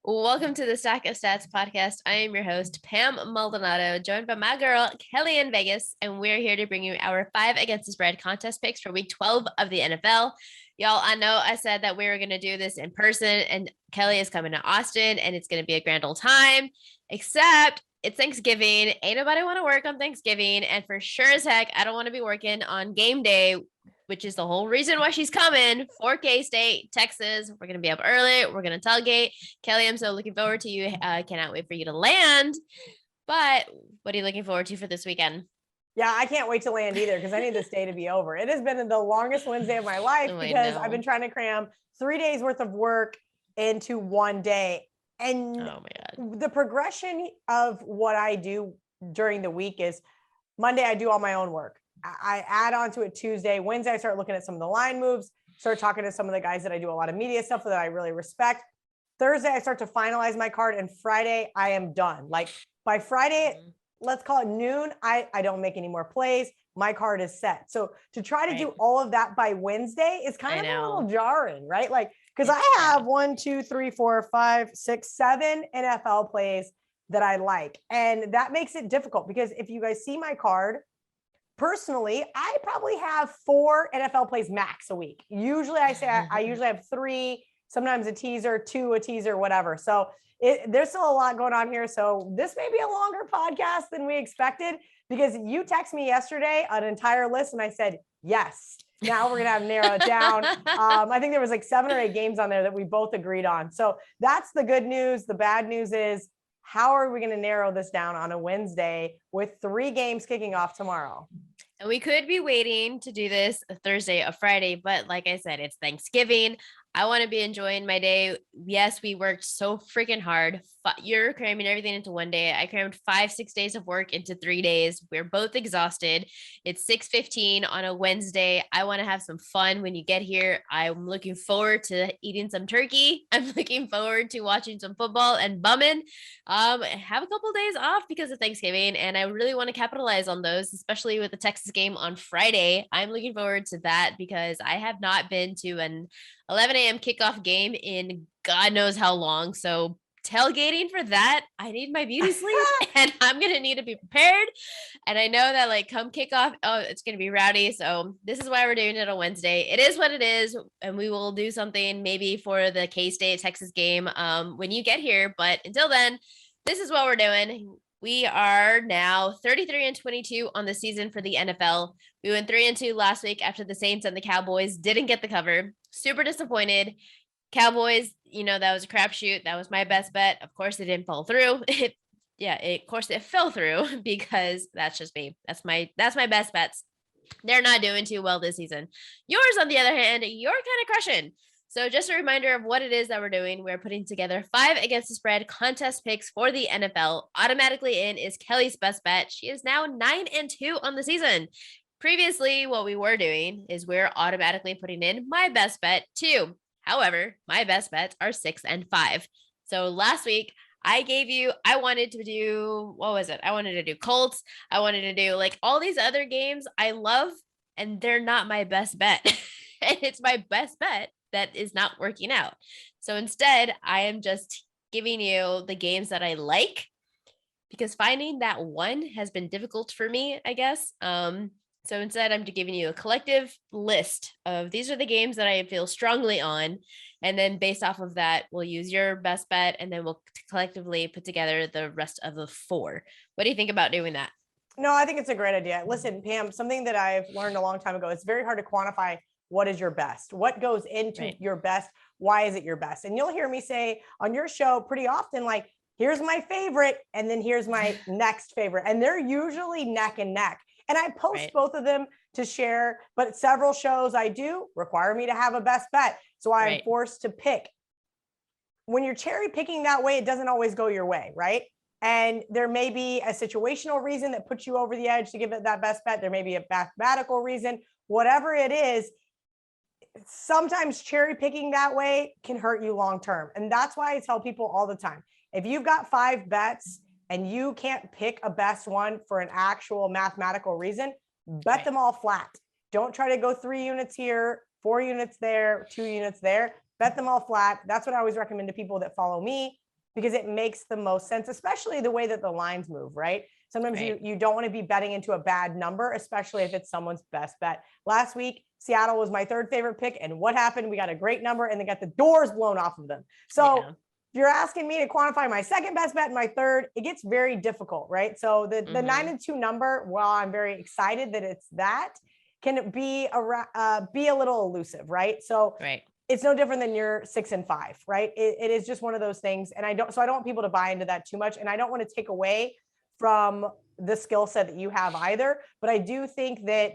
Welcome to the Stack of Stats podcast. I am your host, Pam Maldonado, joined by my girl, Kelly in Vegas, and we're here to bring you our 5 against the spread contest picks for week 12 of the NFL. Y'all, I know I said that we were going to do this in person, and Kelly is coming to Austin, and it's going to be a grand old time, except it's Thanksgiving. Ain't nobody want to work on Thanksgiving, and for sure as heck, I don't want to be working on game day, which is the whole reason why she's coming for K-State, Texas. We're going to be up early. We're going to tailgate. Kelly, I'm so looking forward to you. Cannot wait for you to land. But what are you looking forward to for this weekend? Yeah, I can't wait to land either because I need this day to be over. It has been the longest Wednesday of my life because I've been trying to cram 3 days worth of work into one day. And the progression of what I do during the week is Monday, I do all my own work. I add on to it Tuesday. Wednesday, I start looking at some of the line moves, start talking to some of the guys that I do a lot of media stuff that I really respect. Thursday, I start to finalize my card, and Friday, I am done. Like by Friday, let's call it noon, I don't make any more plays. My card is set. So to try to do all of that by Wednesday is kind of a little jarring, right? Like, because I have 1, 2, 3, 4, 5, 6, 7 NFL plays that I like. And that makes it difficult because if you guys see my card, personally, I probably have 4 NFL plays max a week. Usually I say I usually have 3, sometimes a teaser, 2, a teaser, whatever. So there's still a lot going on here. So this may be a longer podcast than we expected because you texted me yesterday an entire list and I said, yes. Now we're going to have to narrow it down. I think there was like 7 or 8 games on there that we both agreed on. So that's the good news. The bad news is, how are we going to narrow this down on a Wednesday with 3 games kicking off tomorrow? And we could be waiting to do this a Thursday, a Friday, but like I said, it's Thanksgiving. I want to be enjoying my day. Yes, we worked so freaking hard. You're cramming everything into one day. I crammed 5-6 days of work into 3 days. We're both exhausted. It's 6:15 on a Wednesday. I want to have some fun when you get here. I'm looking forward to eating some turkey. I'm looking forward to watching some football and bumming. Have a couple days off because of Thanksgiving, and I really want to capitalize on those, especially with the Texas game on Friday. I'm looking forward to that because I have not been to an 11 a.m. kickoff game in God knows how long. So tailgating for that, I need my beauty sleep and I'm going to need to be prepared. And I know that like come kickoff, it's going to be rowdy. So this is why we're doing it on Wednesday. It is what it is. And we will do something maybe for the K-State Texas game when you get here. But until then, this is what we're doing. We are now 33-22 on the season for the NFL. We went 3-2 last week after the Saints and the Cowboys didn't get the cover. Super disappointed. Cowboys, that was a crapshoot. That was my best bet. Of course, it didn't fall through. Of course it fell through because that's just me. That's my best bets. They're not doing too well this season. Yours, on the other hand, you're kind of crushing. So just a reminder of what it is that we're doing. We're putting together 5 against the spread contest picks for the NFL. Automatically in is Kelly's best bet. She is now 9-2 on the season. Previously, what we were doing is we're automatically putting in my best bet too. However, my best bets are 6 and 5. So last week, I wanted to do, what was it? I wanted to do Colts. I wanted to do like all these other games I love, and they're not my best bet. And it's my best bet that is not working out. So instead, I am just giving you the games that I like because finding that one has been difficult for me, I guess. So instead, I'm giving you a collective list of these are the games that I feel strongly on. And then based off of that, we'll use your best bet and then we'll collectively put together the rest of the 4. What do you think about doing that? No, I think it's a great idea. Listen, Pam, something that I've learned a long time ago, it's very hard to quantify what is your best, what goes into your best, why is it your best? And you'll hear me say on your show pretty often, like, here's my favorite, and then here's my next favorite. And they're usually neck and neck. And I post both of them to share, but several shows I do require me to have a best bet. So I'm forced to pick. When you're cherry picking that way, it doesn't always go your way, right? And there may be a situational reason that puts you over the edge to give it that best bet. There may be a mathematical reason, whatever it is. Sometimes cherry picking that way can hurt you long term. And that's why I tell people all the time, if you've got 5 bets and you can't pick a best one for an actual mathematical reason, bet them all flat. Don't try to go 3 units here, 4 units there, 2 units there. Bet them all flat. That's what I always recommend to people that follow me, because it makes the most sense, especially the way that the lines move, right? Sometimes you don't want to be betting into a bad number, especially if it's someone's best bet. Last week, Seattle was my 3rd favorite pick. And what happened? We got a great number and they got the doors blown off of them. So if you're asking me to quantify my 2nd best bet and my 3rd, it gets very difficult, right? So the 9-2 number, while I'm very excited that it's that, can be a little elusive, right? So it's no different than your 6-5, right? It is just one of those things. And I don't want people to buy into that too much. And I don't want to take away from the skill set that you have either. But I do think that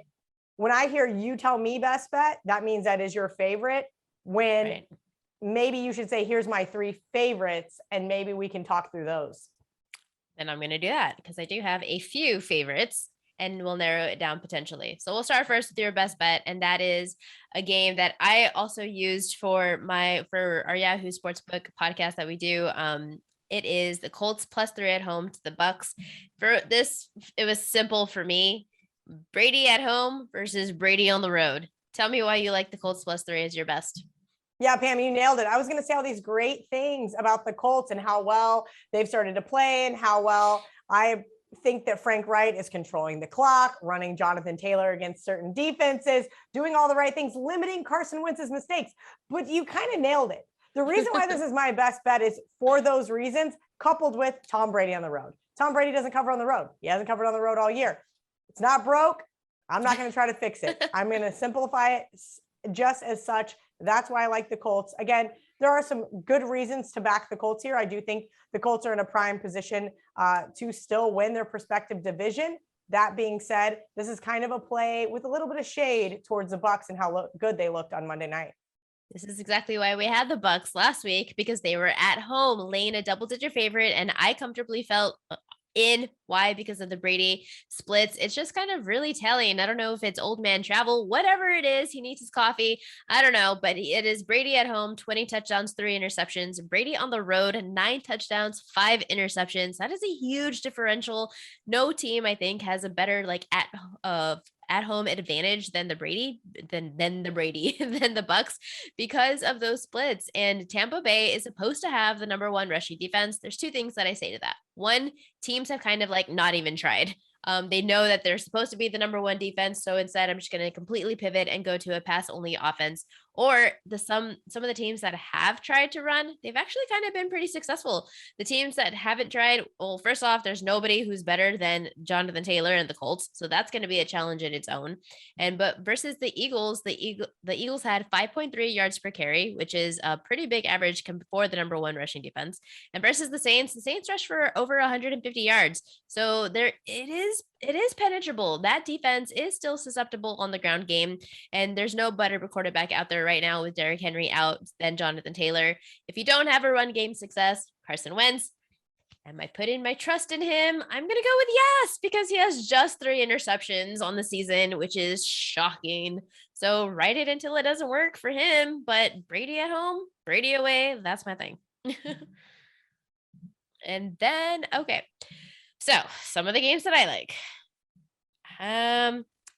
when I hear you tell me best bet, that means that is your favorite. When maybe you should say, here's my 3 favorites, and maybe we can talk through those. Then I'm going to do that, because I do have a few favorites, and we'll narrow it down potentially. So we'll start first with your best bet. And that is a game that I also used for our Yahoo Sportsbook podcast that we do. It is the Colts +3 at home to the Bucks. For this, it was simple for me. Brady at home versus Brady on the road. Tell me why you like the Colts +3 as your best. Yeah, Pam, you nailed it. I was going to say all these great things about the Colts and how well they've started to play and how well I think that Frank Wright is controlling the clock, running Jonathan Taylor against certain defenses, doing all the right things, limiting Carson Wentz's mistakes. But you kind of nailed it. The reason why this is my best bet is for those reasons, coupled with Tom Brady on the road. Tom Brady doesn't cover on the road. He hasn't covered on the road all year. It's not broke. I'm not going to try to fix it. I'm going to simplify it just as such. That's why I like the Colts. Again, there are some good reasons to back the Colts here. I do think the Colts are in a prime position to still win their prospective division. That being said, this is kind of a play with a little bit of shade towards the Bucks and how good they looked on Monday night. This is exactly why we had the Bucks last week, because they were at home laying a double-digit favorite, and I comfortably felt in. Why? Because of the Brady splits. It's just kind of really telling. I don't know if it's old man travel, whatever it is. He needs his coffee. I don't know, but it is Brady at home, 20 touchdowns, 3 interceptions. Brady on the road, 9 touchdowns, 5 interceptions. That is a huge differential. No team, I think, has a better at home advantage than the Brady, than the Bucks, because of those splits. And Tampa Bay is supposed to have the number 1 rushing defense. There's 2 things that I say to that. One, teams have kind of not even tried. They know that they're supposed to be the number 1 defense. So instead, I'm just going to completely pivot and go to a pass only offense. Or some of the teams that have tried to run, they've actually kind of been pretty successful. The teams that haven't tried, well, first off, there's nobody who's better than Jonathan Taylor and the Colts. So that's going to be a challenge in its own. But versus the Eagles, the Eagles had 5.3 yards per carry, which is a pretty big average for the number 1 rushing defense. And versus the Saints rushed for over 150 yards. So it is penetrable. That defense is still susceptible on the ground game. And there's no better quarterback out there right now with Derrick Henry out than Jonathan Taylor. If you don't have a run game success, Carson Wentz, am I putting my trust in him? I'm going to go with yes, because he has just 3 interceptions on the season, which is shocking. So write it until it doesn't work for him. But Brady at home, Brady away, that's my thing. And then, okay. So some of the games that I like.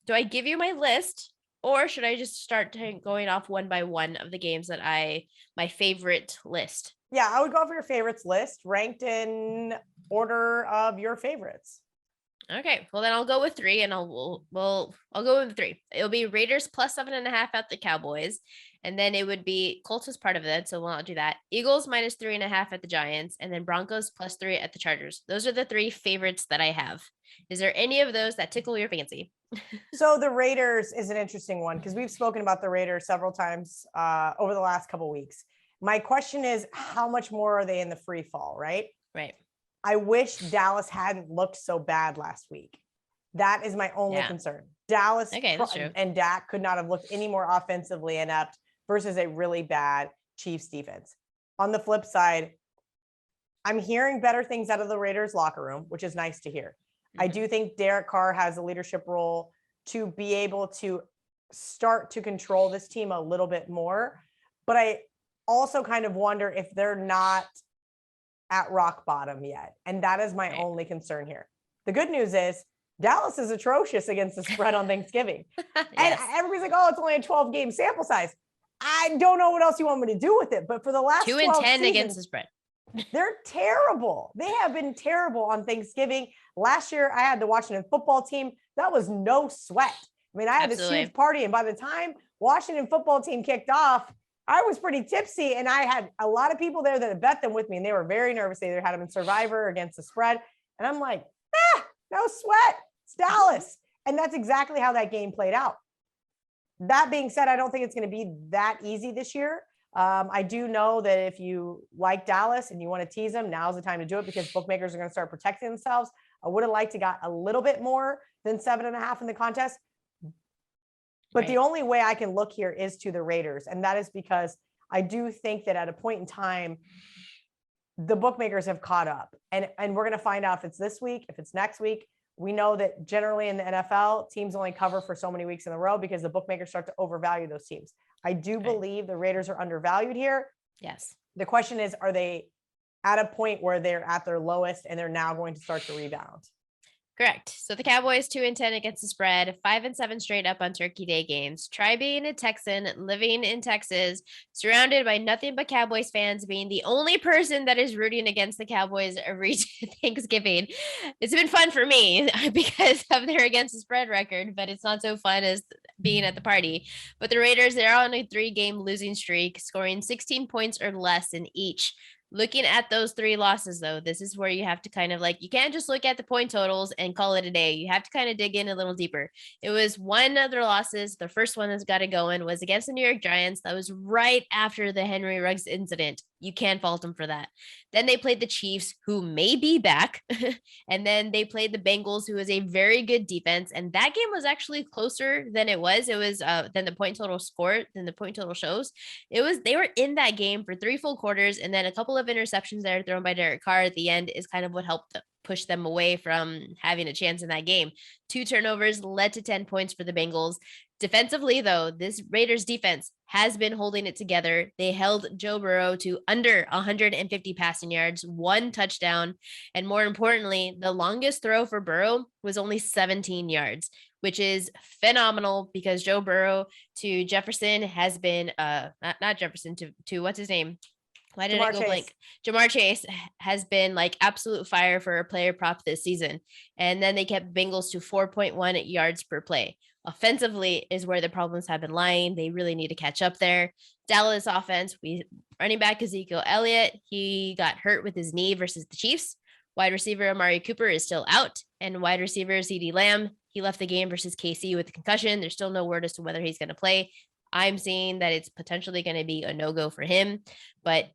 Do I give you my list, or should I just start going off one by one of the games that my favorite list? Yeah, I would go for your favorites list, ranked in order of your favorites. Okay, well then I'll go with 3, and I'll go with 3. It'll be Raiders +7.5 at the Cowboys, and then it would be Colts as part of that, so we'll not do that. Eagles -3.5 at the Giants, and then Broncos +3 at the Chargers. Those are the 3 favorites that I have. Is there any of those that tickle your fancy? So the Raiders is an interesting one, because we've spoken about the Raiders several times over the last couple of weeks. My question is, how much more are they in the free fall, right? Right. I wish Dallas hadn't looked so bad last week. That is my only concern. Dallas and Dak could not have looked any more offensively inept versus a really bad Chiefs defense. On the flip side, I'm hearing better things out of the Raiders locker room, which is nice to hear. Mm-hmm. I do think Derek Carr has a leadership role to be able to start to control this team a little bit more. But I also kind of wonder if they're not at rock bottom yet. And that is my only concern here. The good news is Dallas is atrocious against the spread on Thanksgiving. Yes. And everybody's like, oh, it's only a 12-game sample size. I don't know what else you want me to do with it. But for the last 2 and 10 seasons, against the spread. They're terrible. They have been terrible on Thanksgiving. Last year, I had the Washington football team. That was no sweat. I mean, I had this huge party. And by the time Washington football team kicked off, I was pretty tipsy. And I had a lot of people there that had bet them with me. And they were very nervous. They either had them in Survivor against the spread. And I'm like, no sweat. It's Dallas. And that's exactly how that game played out. That being said, I don't think it's going to be that easy this year. I do know that if you like Dallas and you want to tease them, now's the time to do it because bookmakers are going to start protecting themselves. I would have liked to got a little bit more than 7.5 in the contest. But the only way I can look here is to the Raiders. And that is because I do think that at a point in time, the bookmakers have caught up. And we're going to find out if it's this week, if it's next week. We know that generally in the NFL, teams only cover for so many weeks in a row because the bookmakers start to overvalue those teams. I do believe the Raiders are undervalued here. Yes. The question is, are they at a point where they're at their lowest and they're now going to start to rebound? Correct. So the Cowboys 2 and 10 against the spread, 5 and 7 straight up on Turkey Day games. Try being a Texan living in Texas, surrounded by nothing but Cowboys fans, being the only person that is rooting against the Cowboys every Thanksgiving. It's been fun for me because of their against the spread record, but it's not so fun as being at the party. But the Raiders, they're on a 3-game losing streak, scoring 16 points or less in each. Looking at those 3 losses, though, this is where you have to kind of you can't just look at the point totals and call it a day. You have to kind of dig in a little deeper. It was one of their losses. The first one that's got it going was against the New York Giants. That was right after the Henry Ruggs incident. You can't fault them for that. Then they played the Chiefs, who may be back. And then they played the Bengals, who is a very good defense. And that game was actually closer than it was. It was than the point total score, than the point total shows. They were in that game for 3 full quarters. And then a couple of interceptions there thrown by Derek Carr at the end is kind of what helped push them away from having a chance in that game. 2 turnovers led to 10 points for the Bengals. Defensively, though, this Raiders defense has been holding it together. They held Joe Burrow to under 150 passing yards, 1 touchdown. And more importantly, the longest throw for Burrow was only 17 yards, which is phenomenal because Joe Burrow to Jefferson has been, not Jefferson, to what's his name? Why did I go blank? Jamar Chase has been absolute fire for a player prop this season. And then they kept Bengals to 4.1 yards per play. Offensively is where the problems have been lying. They really need to catch up there. Dallas offense, running back Ezekiel Elliott, he got hurt with his knee versus the Chiefs. Wide receiver Amari Cooper is still out. And wide receiver CeeDee Lamb, he left the game versus KC with a concussion. There's still no word as to whether he's going to play. I'm seeing that it's potentially going to be a no-go for him. But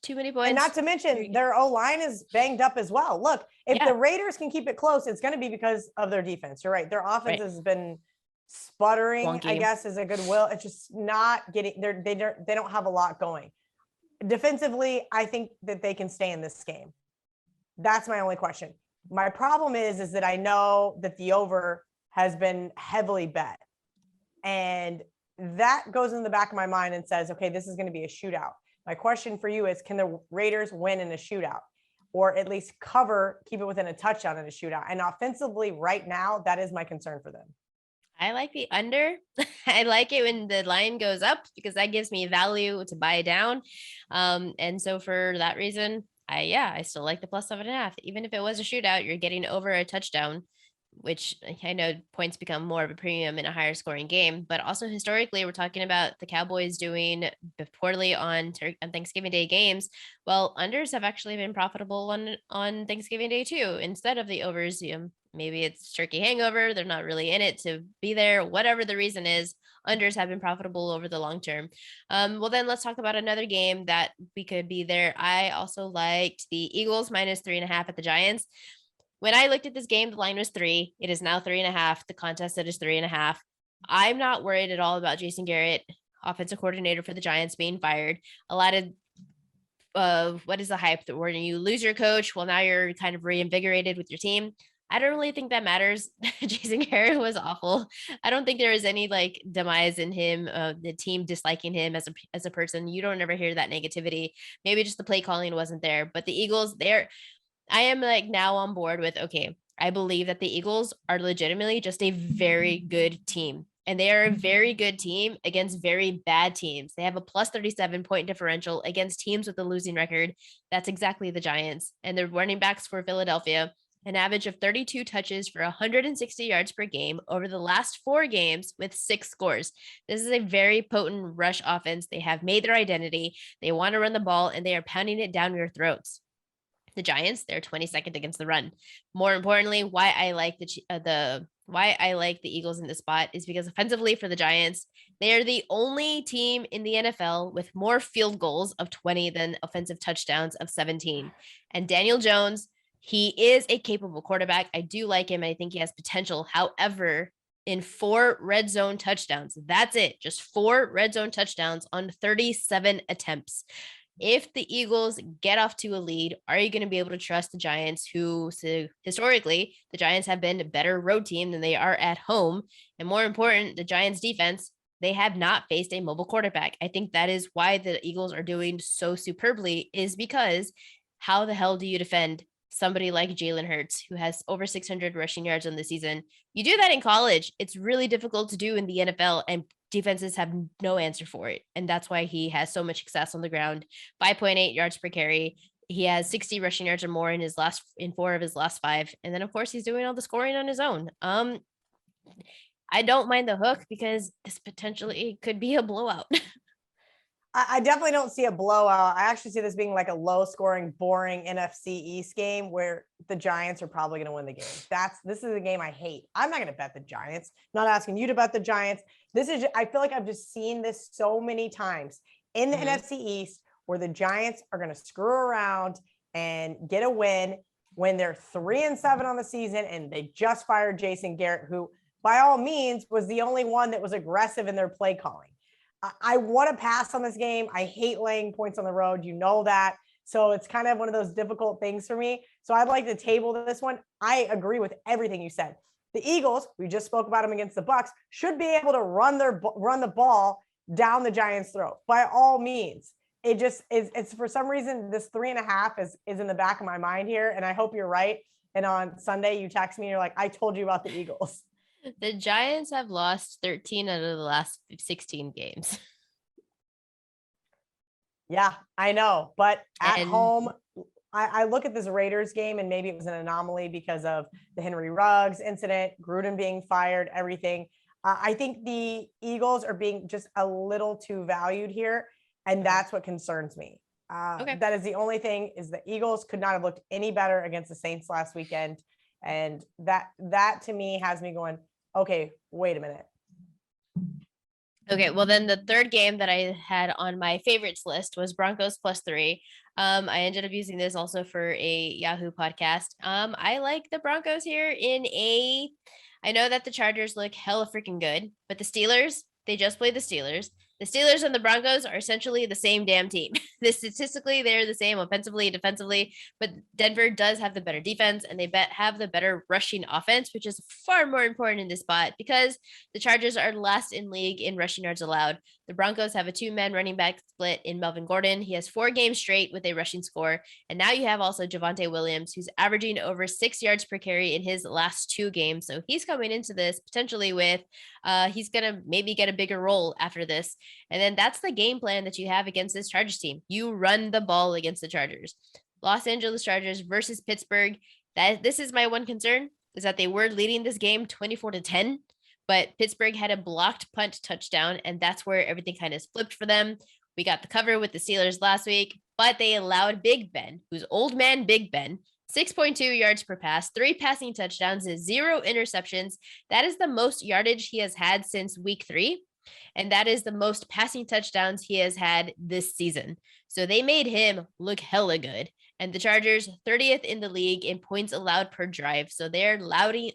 too many points. And not to mention their O-line is banged up as well. Look, if the Raiders can keep it close, it's going to be because of their defense. You're right. Their offense has been sputtering, wonky. I guess is a good will. It's just not getting they don't have a lot going. Defensively, I think that they can stay in this game. That's my only question. My problem is that I know that the over has been heavily bet. And that goes in the back of my mind and says, okay, this is going to be a shootout. My question for you is, can the Raiders win in a shootout or at least keep it within a touchdown in a shootout? And offensively right now, that is my concern for them. I like the under. I like it when the line goes up because that gives me value to buy down. And so for that reason, I still like the plus 7.5. Even if it was a shootout, you're getting over a touchdown, which I know points become more of a premium in a higher scoring game, but also historically, we're talking about the Cowboys doing poorly on Thanksgiving Day games. Well, unders have actually been profitable on Thanksgiving Day too, instead of the overs. Maybe it's turkey hangover. They're not really in it to be there. Whatever the reason is, unders have been profitable over the long term. Well, then let's talk about another game that we could be there. I also liked the Eagles minus 3.5 at the Giants. When I looked at this game, the line was 3. It is now 3.5. The contest set is 3.5. I'm not worried at all about Jason Garrett, offensive coordinator for the Giants, being fired. A lot of what is the hype that when you lose your coach, well, now you're kind of reinvigorated with your team. I don't really think that matters. Jason Garrett was awful. I don't think there is any demise in him, the team disliking him as a person. You don't ever hear that negativity. Maybe just the play calling wasn't there. But the Eagles, I am now on board with, okay, I believe that the Eagles are legitimately just a very good team. And they are a very good team against very bad teams. They have a plus 37 point differential against teams with a losing record. That's exactly the Giants. And their running backs for Philadelphia, an average of 32 touches for 160 yards per game over the last 4 games with 6 scores. This is a very potent rush offense. They have made their identity. They want to run the ball, and they are pounding it down your throats. The Giants, they're 22nd against the run. More importantly, why I like the Eagles in this spot is because offensively for the Giants, they are the only team in the NFL with more field goals of 20 than offensive touchdowns of 17. And Daniel Jones, he is a capable quarterback. I do like him. I think he has potential. However, in 4 red zone touchdowns, that's it. Just 4 red zone touchdowns on 37 attempts. If the Eagles get off to a lead, are you going to be able to trust the Giants, who historically the Giants have been a better road team than they are at home? And more important, the Giants defense, they have not faced a mobile quarterback. I think that is why the Eagles are doing so superbly, is because how the hell do you defend somebody like Jalen Hurts, who has over 600 rushing yards on the season? You do that in college. It's really difficult to do in the NFL, and defenses have no answer for it. And that's why he has so much success on the ground. 5.8 yards per carry. He has 60 rushing yards or more in 4 of his last 5. And then of course he's doing all the scoring on his own. I don't mind the hook because this potentially could be a blowout. I definitely don't see a blowout. I actually see this being like a low scoring, boring NFC East game where the Giants are probably going to win the game. This is a game I hate. I'm not going to bet the Giants. I'm not asking you to bet the Giants. I feel like I've just seen this so many times in the NFC East where the Giants are going to screw around and get a win when they're 3-7 on the season and they just fired Jason Garrett, who by all means was the only one that was aggressive in their play calling. I want to pass on this game. I hate laying points on the road. You know that. So it's kind of one of those difficult things for me. So I'd like to table this one. I agree with everything you said. The Eagles, we just spoke about them against the Bucs, should be able to run the ball down the Giants' throat by all means. It just is. It's for some reason this 3.5 is in the back of my mind here, and I hope you're right. And on Sunday, you text me and you're like, "I told you about the Eagles." The Giants have lost 13 out of the last 16 games. Yeah, I know. But at home, I look at this Raiders game, and maybe it was an anomaly because of the Henry Ruggs incident, Gruden being fired, everything. I think the Eagles are being just a little too valued here, and that's what concerns me. Okay. That is the only thing, is the Eagles could not have looked any better against the Saints last weekend. And that to me has me going, okay, wait a minute. Okay, well then the third game that I had on my favorites list was Broncos +3. I ended up using this also for a Yahoo podcast. I like the Broncos here I know that the Chargers look hella freaking good, but the Steelers, they just played the Steelers. The Steelers and the Broncos are essentially the same damn team. Statistically, they're the same offensively, defensively, but Denver does have the better defense, and they have the better rushing offense, which is far more important in this spot because the Chargers are last in league in rushing yards allowed. The Broncos have a 2-man running back split in Melvin Gordon. He has 4 games straight with a rushing score. And now you have also Javonte Williams, who's averaging over 6 yards per carry in his last 2 games. So he's coming into this potentially with, he's going to maybe get a bigger role after this. And then that's the game plan that you have against this Chargers team. You run the ball against the Chargers. Los Angeles Chargers versus Pittsburgh. This is my one concern, is that they were leading this game 24-10. But Pittsburgh had a blocked punt touchdown, and that's where everything kind of flipped for them. We got the cover with the Steelers last week, but they allowed Big Ben, who's old man Big Ben, 6.2 yards per pass, 3 passing touchdowns, and 0 interceptions. That is the most yardage he has had since week 3. And that is the most passing touchdowns he has had this season. So they made him look hella good. And the Chargers, 30th in the league in points allowed per drive. So they're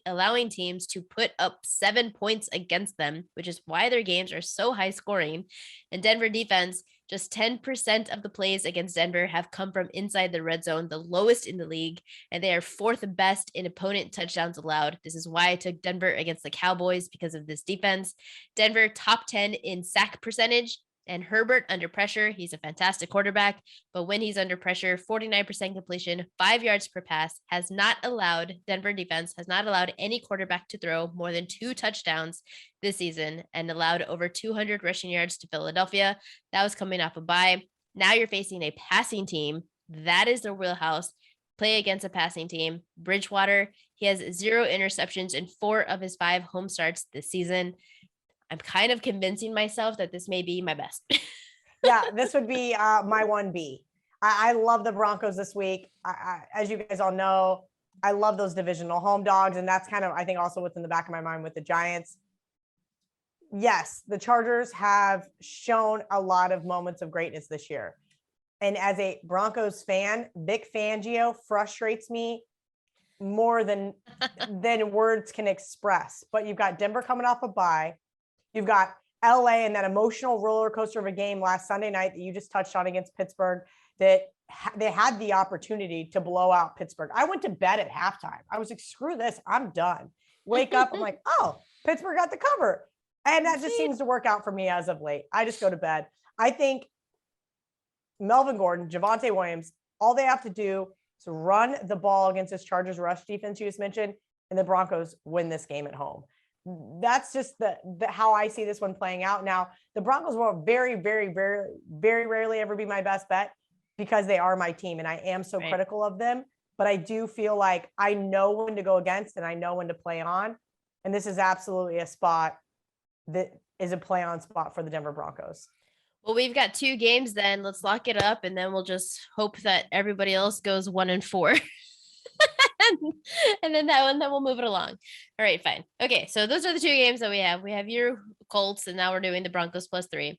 allowing teams to put up 7 points against them, which is why their games are so high scoring. And Denver defense, just 10% of the plays against Denver have come from inside the red zone, the lowest in the league. And they are 4th best in opponent touchdowns allowed. This is why I took Denver against the Cowboys, because of this defense. Denver top 10 in sack percentage, And Herbert under pressure, he's a fantastic quarterback, but when he's under pressure, 49% completion, 5 yards per pass, Denver defense has not allowed any quarterback to throw more than 2 touchdowns this season and allowed over 200 rushing yards to Philadelphia. That was coming off a bye. Now you're facing a passing team. That is their wheelhouse. Play against a passing team. Bridgewater, he has 0 interceptions in 4 of his 5 home starts this season. I'm kind of convincing myself that this may be my best. Yeah, this would be my 1B. I love the Broncos this week. As you guys all know, I love those divisional home dogs. And that's kind of, I think, also what's in the back of my mind with the Giants. Yes, the Chargers have shown a lot of moments of greatness this year. And as a Broncos fan, Vic Fangio frustrates me more than words can express. But you've got Denver coming off a bye. You've got LA and that emotional roller coaster of a game last Sunday night that you just touched on against Pittsburgh, that they had the opportunity to blow out Pittsburgh. I went to bed at halftime. I was like, screw this. I'm done. Wake up. I'm like, oh, Pittsburgh got the cover. And that just seems to work out for me as of late. I just go to bed. I think Melvin Gordon, Javonte Williams, all they have to do is run the ball against this Chargers rush defense you just mentioned, and the Broncos win this game at home. That's just the how I see this one playing out. Now, the Broncos will very, very, very, very rarely ever be my best bet because they are my team and I am so critical of them. But I do feel like I know when to go against and I know when to play on. And this is absolutely a spot that is a play on spot for the Denver Broncos. Well, we've got 2 games then. Let's lock it up and then we'll just hope that everybody else goes 1-4. And then we'll move it along. All right, fine. Okay, so those are the 2 games that we have. We have your Colts, and now we're doing the Broncos +3.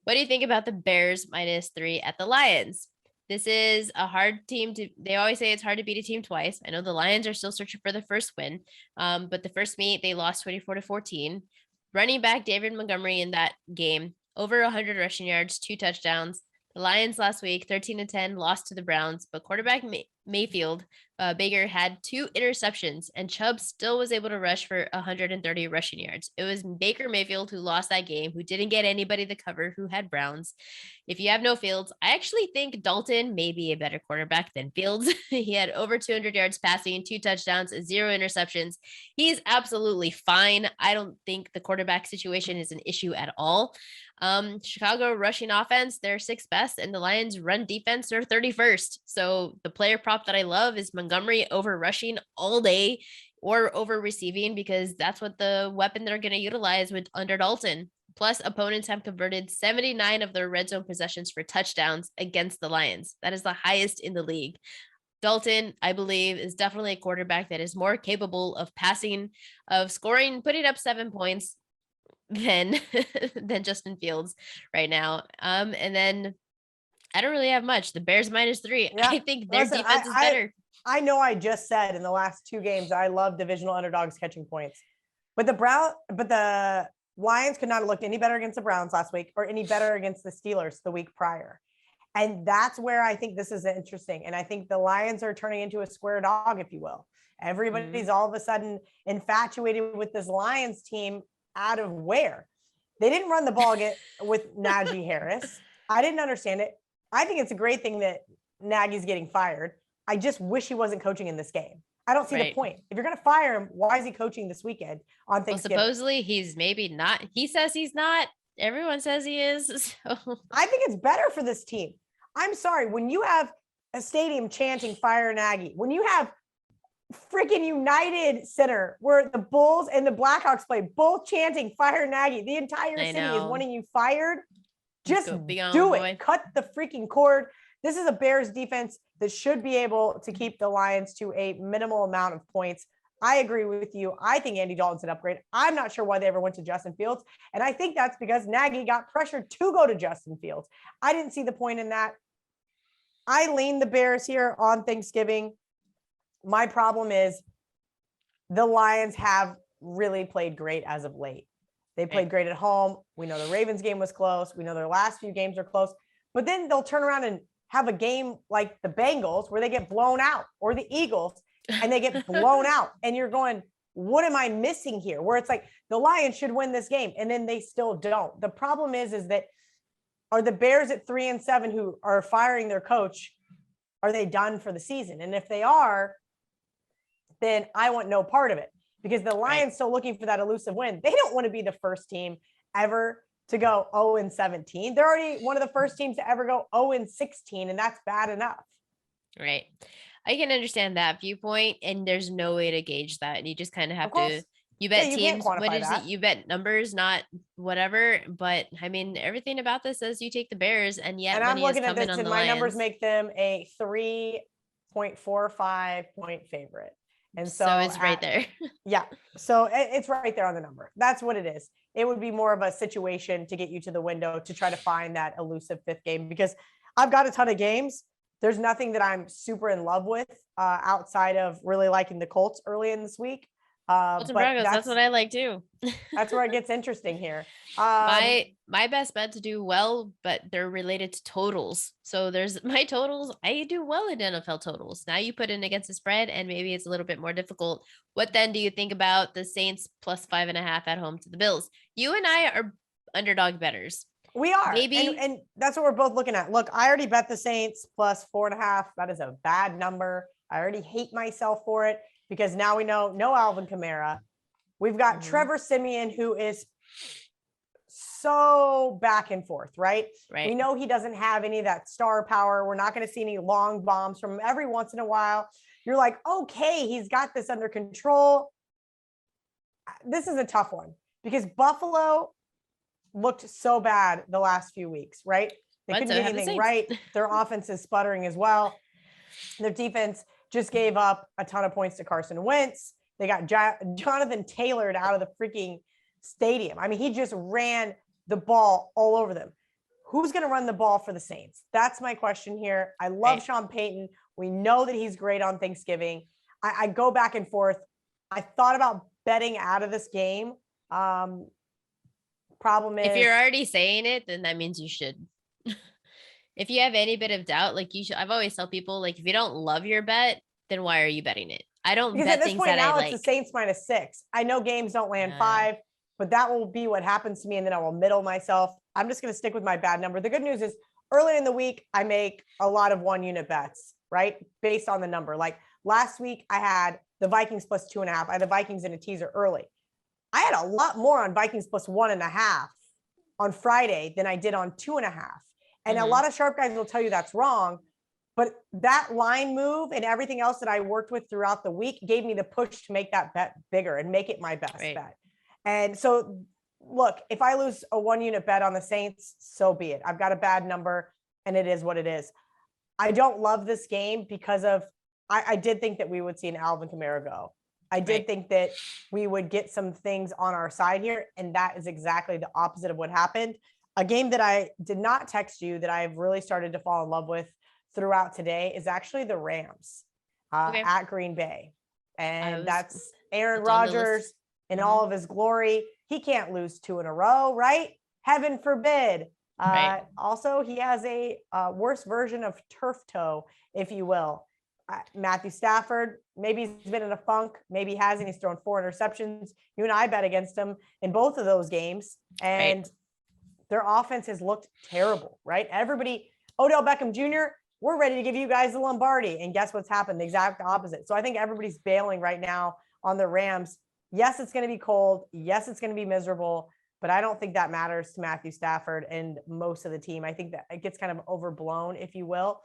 What do you think about the Bears -3 at the Lions? This is a hard team they always say it's hard to beat a team twice. I know the Lions are still searching for the first win, but the first meet, they lost 24-14. Running back David Montgomery in that game, over 100 rushing yards, 2 touchdowns. The Lions last week, 13-10, lost to the Browns, but quarterback Mayfield, Baker had 2 interceptions, and Chubb still was able to rush for 130 rushing yards. It was Baker Mayfield who lost that game, who didn't get anybody to cover, who had Browns. If you have no Fields, I actually think Dalton may be a better quarterback than Fields. He had over 200 yards passing, 2 touchdowns, 0 interceptions. He's absolutely fine. I don't think the quarterback situation is an issue at all. Chicago rushing offense, they're 6th best, and the Lions run defense, they're 31st. So the player prop that I love is Montgomery over rushing all day or over receiving, because that's what the weapon they're going to utilize with under Dalton. Plus, opponents have converted 79 of their red zone possessions for touchdowns against the Lions. That is the highest in the league. Dalton, I believe, is definitely a quarterback that is more capable of passing, of scoring, putting up 7 points than Justin Fields right now. And then I don't really have much. The Bears -3. Yeah. I think their defense is better. I know I just said in the last 2 games I love divisional underdogs catching points. But the Lions could not have looked any better against the Browns last week or any better against the Steelers the week prior. And that's where I think this is interesting. And I think the Lions are turning into a square dog, if you will. Everybody's all of a sudden infatuated with this Lions team out of where. They didn't run the ball with Najee Harris. I didn't understand it. I think it's a great thing that Nagy's getting fired. I just wish he wasn't coaching in this game. I don't see the point. If you're going to fire him, why is he coaching this weekend on Thanksgiving? Well, supposedly he's maybe not. He says he's not. Everyone says he is. So. I think it's better for this team. I'm sorry. When you have a stadium chanting fire Nagy, when you have freaking United Center where the Bulls and the Blackhawks play, both chanting fire Nagy, the entire city is wanting you fired. Just do it. Cut the freaking cord. This is a Bears defense that should be able to keep the Lions to a minimal amount of points. I agree with you. I think Andy Dalton's an upgrade. I'm not sure why they ever went to Justin Fields. And I think that's because Nagy got pressured to go to Justin Fields. I didn't see the point in that. I lean the Bears here on Thanksgiving. My problem is the Lions have really played great as of late. They played great at home. We know the Ravens game was close. We know their last few games are close. But then they'll turn around and have a game like the Bengals where they get blown out, or the Eagles and they get blown out. And you're going, what am I missing here? Where it's like the Lions should win this game and then they still don't. The problem is that are the Bears at 3-7 who are firing their coach, are they done for the season? And if they are, then I want no part of it, because the Lions still looking for that elusive win. They don't want to be the first team ever to go 0-17. They're already one of the first teams to ever go 0-16, and that's bad enough. Right. I can understand that viewpoint, and there's no way to gauge that. And you just kind of have to, you bet teams, what is it? You bet numbers, not whatever. But I mean, everything about this says you take the Bears, and yet I'm looking at this, and my Lions. numbers make them a 3.45 point favorite. And so it's right there. Yeah. So it's right there on the number. That's what it is. It would be more of a situation to get you to the window to try to find that elusive fifth game, because I've got a ton of games. There's nothing that I'm super in love with outside of really liking the Colts early in this week. But that's what I like too. That's where it gets interesting here. My best bet to do well, but they're related to totals. So there's my totals. I do well in NFL totals. Now you put in against the spread, and maybe it's a little bit more difficult. What then do you think about the Saints plus 5.5 at home to the Bills? You and I are underdog bettors. We are. Maybe. And that's what we're both looking at. Look, I already bet the Saints plus 4.5. That is a bad number. I already hate myself for it, because now we know no Alvin Kamara. We've got Trevor Siemian, who is so back and forth, right? We know he doesn't have any of that star power. We're not going to see any long bombs from him. Every once in a while, you're like, okay, he's got this under control. This is a tough one, because Buffalo looked so bad the last few weeks, right? They couldn't get anything right. Their offense is sputtering as well. Their defense just gave up a ton of points to Carson Wentz. They got Jonathan Taylor out of the freaking stadium. I mean, he just ran the ball all over them. Who's going to run the ball for the Saints? That's my question here. I love Sean Payton. We know that he's great on Thanksgiving. I go back and forth. I thought about betting out of this game. Problem is, if you're already saying it, then that means you should. If you have any bit of doubt, like you should. I've always tell people, like, if you don't love your bet, then why are you betting it? I don't bet at this things point that now I like. It's the Saints -6. I know games don't land 5, but that will be what happens to me, and then I will middle myself. I'm just going to stick with my bad number. The good news is early in the week, I make a lot of 1-unit bets, right? Based on the number. Like last week, I had the Vikings plus 2.5. I had the Vikings in a teaser early. I had a lot more on Vikings plus 1.5 on Friday than I did on 2.5. And a lot of sharp guys will tell you that's wrong. But that line move and everything else that I worked with throughout the week gave me the push to make that bet bigger and make it my best bet. And so, look, if I lose a 1-unit bet on the Saints, so be it. I've got a bad number, and it is what it is. I don't love this game because of I did think that we would see an Alvin Kamara go. I did think that we would get some things on our side here, and that is exactly the opposite of what happened. A game that I did not text you that I've really started to fall in love with throughout today is actually the Rams at Green Bay. And that's Aaron Rodgers in all of his glory. He can't lose 2 in a row, right? Heaven forbid. Also, he has a worse version of turf toe, if you will. Matthew Stafford, maybe he's been in a funk. Maybe he hasn't. He's thrown 4 interceptions. You and I bet against him in both of those games. And their offense has looked terrible, right? Everybody, Odell Beckham Jr., we're ready to give you guys the Lombardi. And guess what's happened? The exact opposite. So I think everybody's bailing right now on the Rams. Yes, it's going to be cold. Yes, it's going to be miserable. But I don't think that matters to Matthew Stafford and most of the team. I think that it gets kind of overblown, if you will.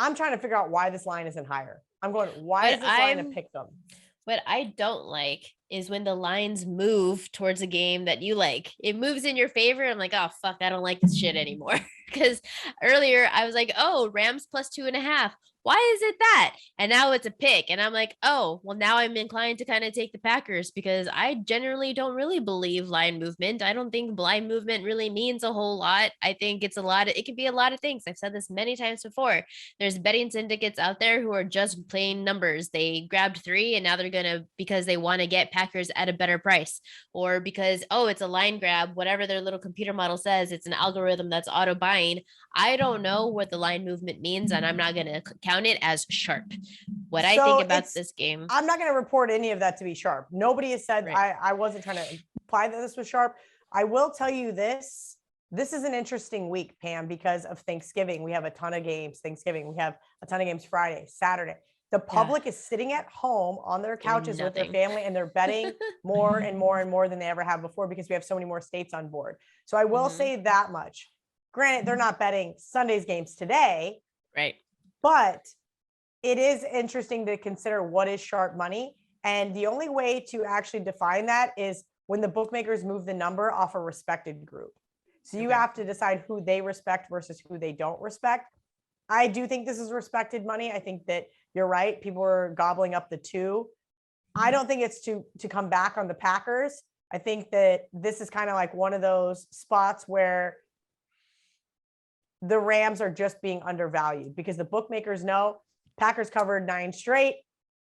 I'm trying to figure out why this line isn't higher. I'm going, why is this line a pick them? What I don't like is when the lines move towards a game that you like. It moves in your favor. I'm like, oh, fuck, I don't like this shit anymore. Because earlier I was like, oh, Rams plus 2.5. Why is it that? And now it's a pick. And I'm like, oh, well, now I'm inclined to kind of take the Packers because I generally don't really believe line movement. I don't think blind movement really means a whole lot. I think it can be a lot of things. I've said this many times before. There's betting syndicates out there who are just playing numbers. They grabbed 3 and now they're going to, because they want to get Packers at a better price, or because, oh, it's a line grab, whatever their little computer model says, it's an algorithm that's auto buying. I don't know what the line movement means, and I'm not going to count it as sharp. What I think about this game, I'm not going to report any of that to be sharp. Nobody has said I wasn't trying to imply that this was sharp. I will tell you this. This is an interesting week, Pam, because of Thanksgiving. We have a ton of games. Thanksgiving. We have a ton of games Friday, Saturday. The public is sitting at home on their couches with their family, and they're betting more and more and more than they ever have before because we have so many more states on board. So I will say that much. Granted, they're not betting Sunday's games today. Right. But it is interesting to consider what is sharp money. And the only way to actually define that is when the bookmakers move the number off a respected group. So you have to decide who they respect versus who they don't respect. I do think this is respected money. I think that you're right. People are gobbling up the 2. I don't think it's to come back on the Packers. I think that this is kind of like one of those spots where the Rams are just being undervalued because the bookmakers know Packers covered 9 straight.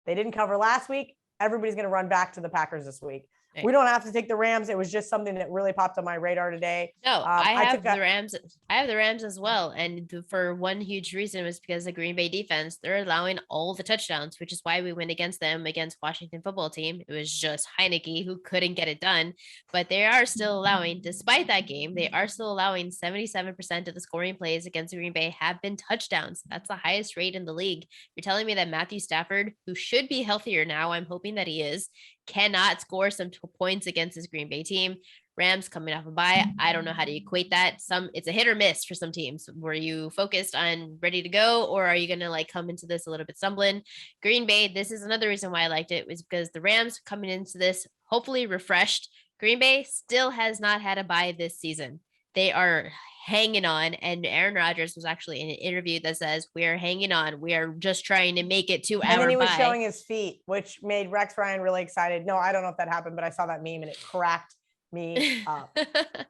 They didn't cover last week. Everybody's going to run back to the Packers this week. We don't have to take the Rams. It was just something that really popped on my radar today. No, I have the Rams. I have the Rams as well. And for one huge reason was because the Green Bay defense, they're allowing all the touchdowns, which is why we went against them against Washington football team. It was just Heineke who couldn't get it done, but they are still allowing, despite that game, they are still allowing 77% of the scoring plays against Green Bay have been touchdowns. That's the highest rate in the league. You're telling me that Matthew Stafford, who should be healthier now, I'm hoping that he is, cannot score some points against his Green Bay team. Rams coming off a bye. I don't know how to equate that. It's a hit or miss for some teams. Were you focused on ready to go, or are you going to like come into this a little bit stumbling? Green Bay, this is another reason why I liked it, was because the Rams coming into this hopefully refreshed. Green Bay still has not had a bye this season. They are hanging on, and Aaron Rodgers was actually in an interview that says, we are hanging on. We are just trying to make it to our bye. And then he was showing his feet, which made Rex Ryan really excited. No, I don't know if that happened, but I saw that meme and it cracked me up.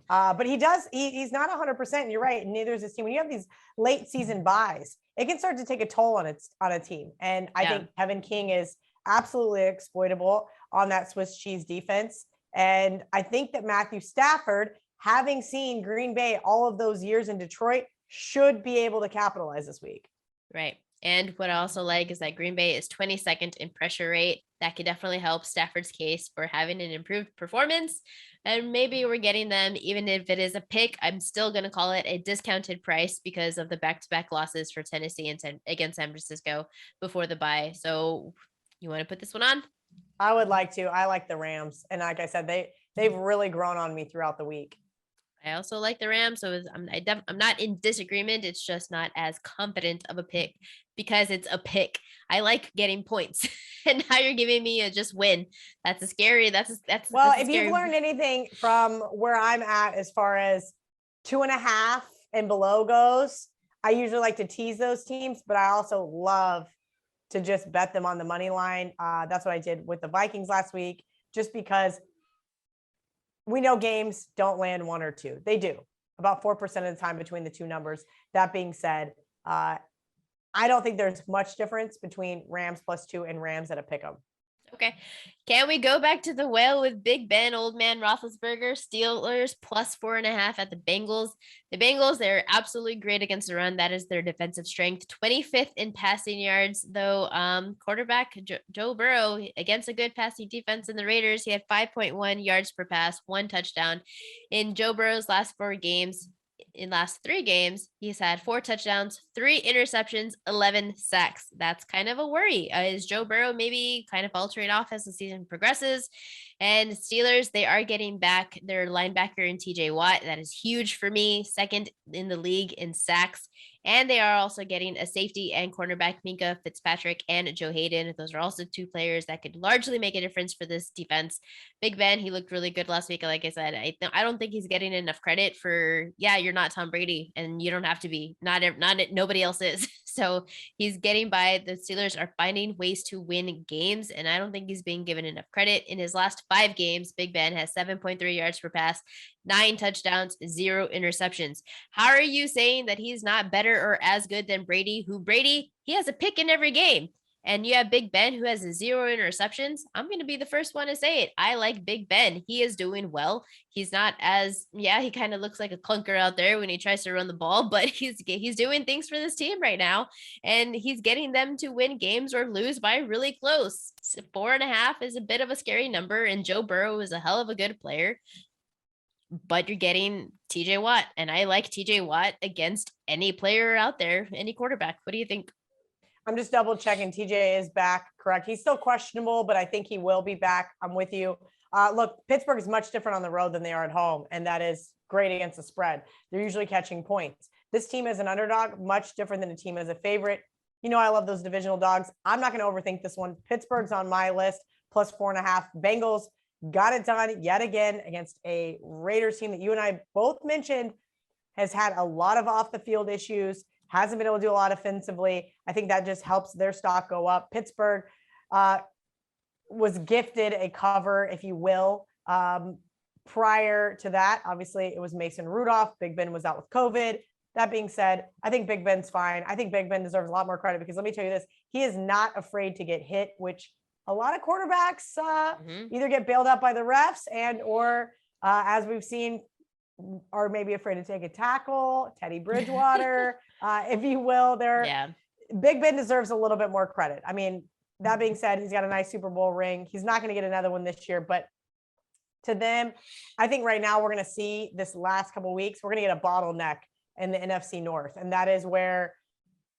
But he's not 100%. You're right. Neither is his team. When you have these late season buys, it can start to take a toll on a team. And I think Kevin King is absolutely exploitable on that Swiss cheese defense. And I think that Matthew Stafford, having seen Green Bay all of those years in Detroit, should be able to capitalize this week. Right. And what I also like is that Green Bay is 22nd in pressure rate. That could definitely help Stafford's case for having an improved performance. And maybe we're getting them, even if it is a pick, I'm still going to call it a discounted price because of the back-to-back losses for Tennessee and against San Francisco before the bye. So you want to put this one on? I would like to. I like the Rams. And like I said, they've really grown on me throughout the week. I also like the Rams, so I'm not in disagreement. It's just not as confident of a pick because it's a pick. I like getting points, and now you're giving me a just win. That's a scary. Well, if you've learned anything from where I'm at as far as 2.5 and below goes, I usually like to tease those teams, but I also love to just bet them on the money line. That's what I did with the Vikings last week, just because we know games don't land 1 or 2. They do about 4% of the time between the two numbers. That being said, I don't think there's much difference between Rams +2 and Rams at a pick'em. Okay. Can we go back to the well with Big Ben, old man Roethlisberger, Steelers +4.5 at the Bengals? The Bengals, they're absolutely great against the run. That is their defensive strength. 25th in passing yards, though. Quarterback Joe Burrow against a good passing defense in the Raiders. He had 5.1 yards per pass, 1 touchdown. In Joe Burrow's last 4 games, in last 3 games, he's had 4 touchdowns, 3 interceptions, 11 sacks. That's kind of a worry. Is Joe Burrow maybe kind of faltering off as the season progresses? And Steelers, they are getting back their linebacker in TJ Watt. That is huge for me. 2nd in the league in sacks. And they are also getting a safety and cornerback, Minka Fitzpatrick and Joe Hayden. Those are also 2 players that could largely make a difference for this defense. Big Ben, he looked really good last week. Like I said, I don't think he's getting enough credit for, you're not Tom Brady and you don't have to be. Nobody else is. So he's getting by. The Steelers are finding ways to win games, and I don't think he's being given enough credit. In his last 5 games, Big Ben has 7.3 yards per pass, 9 touchdowns, 0 interceptions. How are you saying that he's not better or as good than Brady, he has a pick in every game? And you have Big Ben, who has 0 interceptions. I'm going to be the first one to say it. I like Big Ben. He is doing well. He's not as, he kind of looks like a clunker out there when he tries to run the ball, but he's doing things for this team right now. And he's getting them to win games or lose by really close. 4.5 is a bit of a scary number. And Joe Burrow is a hell of a good player. but you're getting TJ Watt, and I like TJ Watt against any player out there, any quarterback. What do you think? I'm just double checking. TJ is back, correct? He's still questionable, but I think he will be back. I'm with you. Look, Pittsburgh is much different on the road than they are at home, and that is great against the spread. They're usually catching points. This team is an underdog, much different than a team as a favorite. You know, I love those divisional dogs. I'm not going to overthink this one. Pittsburgh's on my list, plus 4.5. Bengals got it done yet again against a Raiders team that you and I both mentioned has had a lot of off the field issues, hasn't been able to do a lot offensively. I think that just helps their stock go up. Pittsburgh was gifted a cover, if you will. Prior to that, obviously, it was Mason Rudolph. Big Ben was out with COVID. That being said, I think Big Ben's fine. I think Big Ben deserves a lot more credit because let me tell you this, he is not afraid to get hit, which a lot of quarterbacks either get bailed out by the refs and or as we've seen, are maybe afraid to take a tackle. Teddy Bridgewater, if you will. Big Ben deserves a little bit more credit. I mean, that being said, he's got a nice Super Bowl ring. He's not going to get another one this year, but to them, I think right now we're going to see this last couple of weeks, we're going to get a bottleneck in the NFC North. And that is where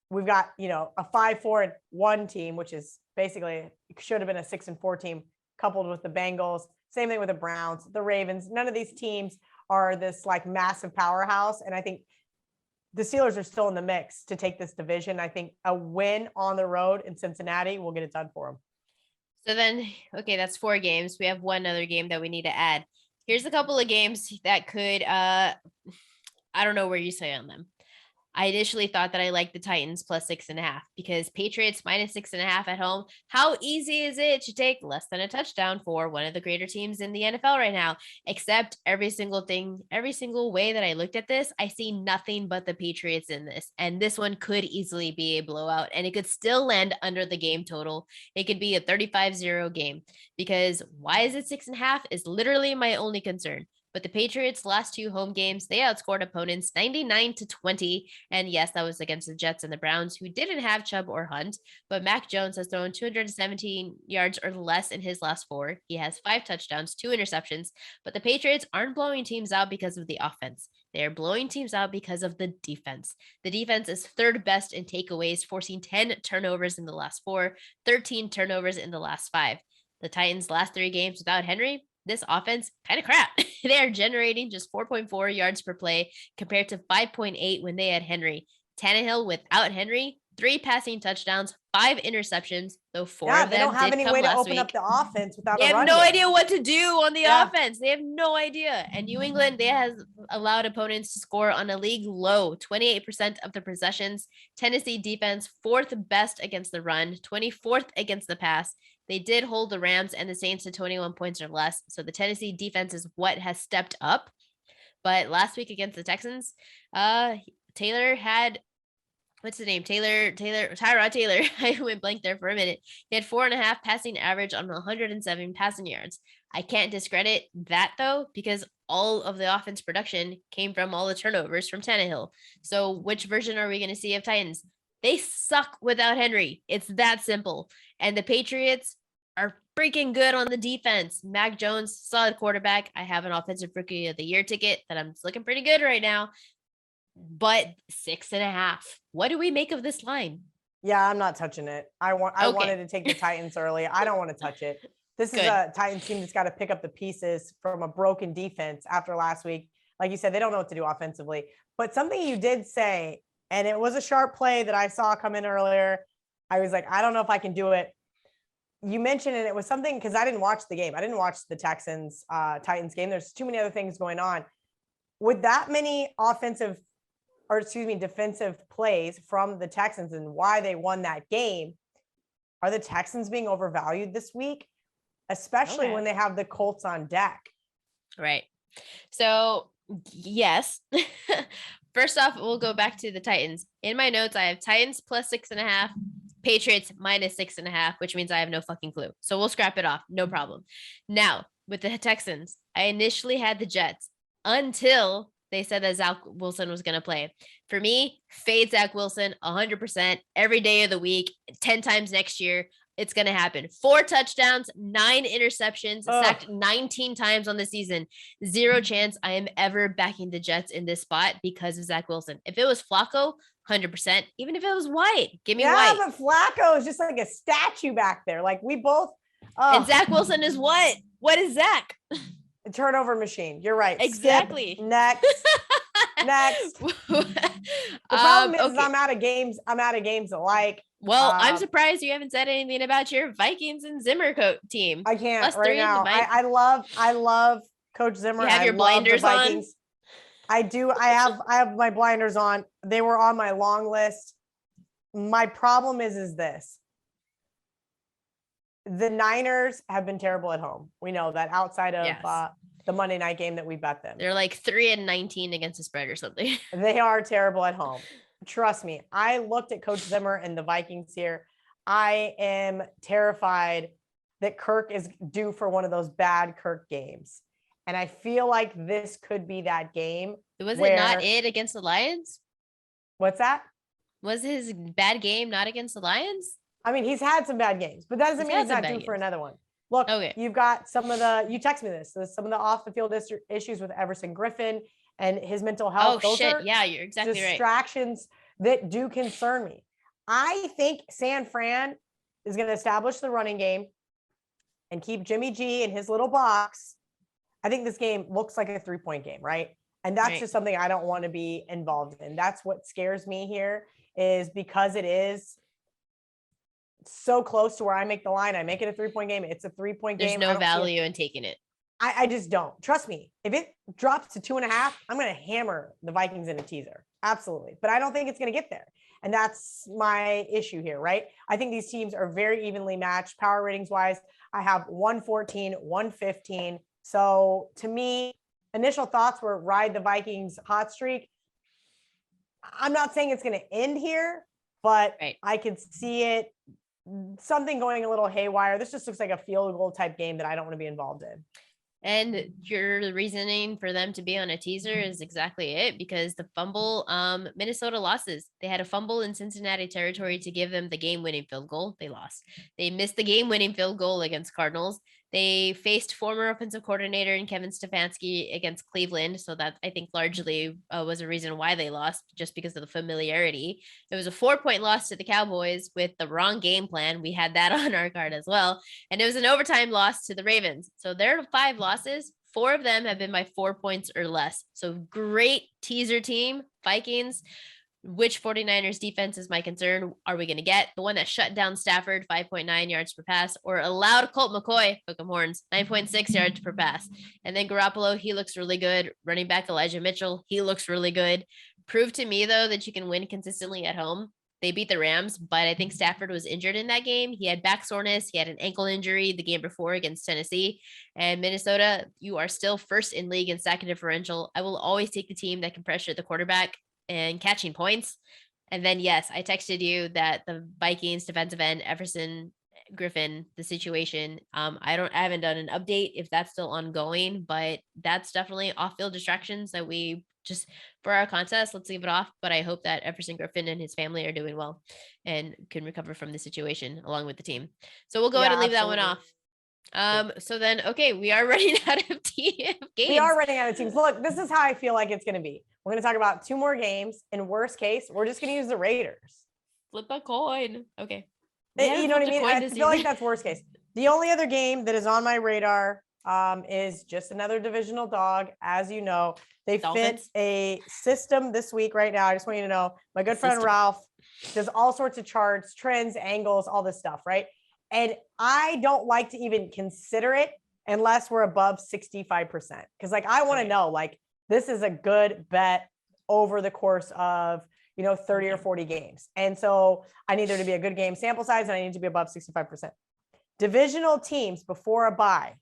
we've got, you know, a 5-4-1 team, which is basically should have been a 6-4 team coupled with the Bengals. Same thing with the Browns, the Ravens. None of these teams are this like massive powerhouse. And I think the Steelers are still in the mix to take this division. I think a win on the road in Cincinnati will get it done for them. So then, okay, that's 4 games. We have one other game that we need to add. Here's a couple of games that could, I don't know where you say on them. I initially thought that I liked the Titans plus 6.5 because Patriots minus 6.5 at home. How easy is it to take less than a touchdown for one of the greater teams in the NFL right now? Except every single way that I looked at this, I see nothing but the Patriots in this. And this one could easily be a blowout and it could still land under the game total. It could be a 35-0 game because why is it 6.5 is literally my only concern. But the Patriots' last 2 home games, they outscored opponents 99-20. And yes, that was against the Jets and the Browns, who didn't have Chubb or Hunt. But Mac Jones has thrown 217 yards or less in his last 4. He has 5 touchdowns, 2 interceptions. But the Patriots aren't blowing teams out because of the offense. They are blowing teams out because of the defense. The defense is 3rd best in takeaways, forcing 10 turnovers in the last 4, 13 turnovers in the last 5. The Titans' last 3 games without Henry, this offense kind of crap. They are generating just 4.4 yards per play compared to 5.8 when they had Henry. Tannehill without Henry, 3 passing touchdowns, 5 interceptions, though 4 of them they don't have any way to open week. up the offense without. They have no idea what to do on the offense. They have no idea. And New England, they has allowed opponents to score on a league low 28% of the possessions. Tennessee defense 4th best against the run, 24th against the pass. They did hold the Rams and the Saints to 21 points or less. So the Tennessee defense is what has stepped up. But last week against the Texans, Taylor had, what's the name? Tyrod Taylor. I went blank there for a minute. He had 4.5 passing average on 107 passing yards. I can't discredit that though, because all of the offense production came from all the turnovers from Tannehill. So which version are we going to see of Titans? They suck without Henry. It's that simple. And the Patriots are freaking good on the defense. Mac Jones, solid quarterback. I have an offensive rookie of the year ticket that I'm looking pretty good right now. But 6.5. What do we make of this line? Yeah, I'm not touching it. I wanted to take the Titans early. I don't want to touch it. This is a Titans team that's got to pick up the pieces from a broken defense after last week. Like you said, they don't know what to do offensively. But something you did say, and it was a sharp play that I saw come in earlier. I was like, I don't know if I can do it. You mentioned, and it was something because I didn't watch the game. I didn't watch the Texans Titans game. There's too many other things going on. With that many defensive plays from the Texans and why they won that game, are the Texans being overvalued this week, especially when they have the Colts on deck? Right. So, yes. First off, we'll go back to the Titans. In my notes, I have Titans plus 6.5, Patriots minus 6.5, which means I have no fucking clue. So we'll scrap it off. No problem. Now, with the Texans, I initially had the Jets until they said that Zach Wilson was going to play. For me, fade Zach Wilson 100% every day of the week, 10 times next year. It's going to happen. 4 touchdowns, 9 interceptions, sacked 19 times on the season. Zero chance I am ever backing the Jets in this spot because of Zach Wilson. If it was Flacco, 100%. Even if it was White, give me White. Yeah, but Flacco is just like a statue back there. Like we both. And Zach Wilson is what? What is Zach? A turnover machine. You're right. Exactly. Skip. Next. The problem is I'm out of games. Alike. Well, I'm surprised you haven't said anything about your Vikings and Zimmer team. I can't right now. I love Coach Zimmer. You have your blinders on? I do. I have my blinders on. They were on my long list. My problem is this. The Niners have been terrible at home. We know that outside of the Monday night game that we bet them. They're like 3-19 against the spread or something. They are terrible at home. Trust me. I looked at Coach Zimmer and the Vikings here. I am terrified that Kirk is due for one of those bad Kirk games. And I feel like this could be that game. Was it not against the Lions? What's that? Was his bad game not against the Lions? I mean, he's had some bad games, but that doesn't mean he's not due for another one. Look, you've got some of the, you text me this, some of the off the field issues with Everson Griffin and his mental health. Oh, shit. Yeah, you're exactly right. Distractions that do concern me. I think San Fran is going to establish the running game and keep Jimmy G in his little box. I think this game looks like a 3-point game, right? And that's just something I don't want to be involved in. That's what scares me here is because it is so close to where I make the line. I make it a 3-point game. It's a 3-point game. There's no value in taking it. I just don't. Trust me. If it drops to 2.5, I'm going to hammer the Vikings in a teaser. Absolutely. But I don't think it's going to get there. And that's my issue here, right? I think these teams are very evenly matched power ratings wise. I have 114, 115. So to me, initial thoughts were ride the Vikings hot streak. I'm not saying it's going to end here, but I could see it, something going a little haywire. This just looks like a field goal type game that I don't want to be involved in. And your reasoning for them to be on a teaser is exactly it, because the fumble, Minnesota losses. They had a fumble in Cincinnati territory to give them the game-winning field goal. They lost. They missed the game-winning field goal against Cardinals. They faced former offensive coordinator and Kevin Stefanski against Cleveland. So that I think largely was a reason why they lost, just because of the familiarity. It was a 4-point loss to the Cowboys with the wrong game plan. We had that on our card as well. And it was an overtime loss to the Ravens. So there are 5 losses. 4 of them have been by 4 points or less. So great teaser team, Vikings. Which 49ers defense is my concern? Are we going to get the one that shut down Stafford, 5.9 yards per pass, or allowed Colt McCoy, hook 'em horns, 9.6 yards per pass? And then Garoppolo, he looks really good. Running back Elijah Mitchell, he looks really good. Prove to me, though, that you can win consistently at home. They beat the Rams, but I think Stafford was injured in that game. He had back soreness. He had an ankle injury the game before against Tennessee. And Minnesota, you are still first in league in sack differential. I will always take the team that can pressure the quarterback and catching points. And then, yes, I texted you that the Vikings defensive end, Everson Griffin, the situation, I haven't done an update if that's still ongoing, but that's definitely off-field distractions that we just, for our contest, let's leave it off. But I hope that Everson Griffin and his family are doing well and can recover from the situation along with the team. So we'll go ahead and leave that one off. So then, okay, we are running out of games. We are running out of teams. Look, this is how I feel like it's going to be. We're going to talk about 2 more games. In worst case, we're just going to use the Raiders. Flip a coin. Okay. You know what I mean? I feel like that's worst case. The only other game that is on my radar is just another divisional dog. As you know, they fit a system this week right now. I just want you to know, my good friend Ralph does all sorts of charts, trends, angles, all this stuff, right? And I don't like to even consider it unless we're above 65%. Because like, I want to know, like, this is a good bet over the course of, 30 or 40 games. And so I need there to be a good game sample size, and I need to be above 65%. Divisional teams before a bye.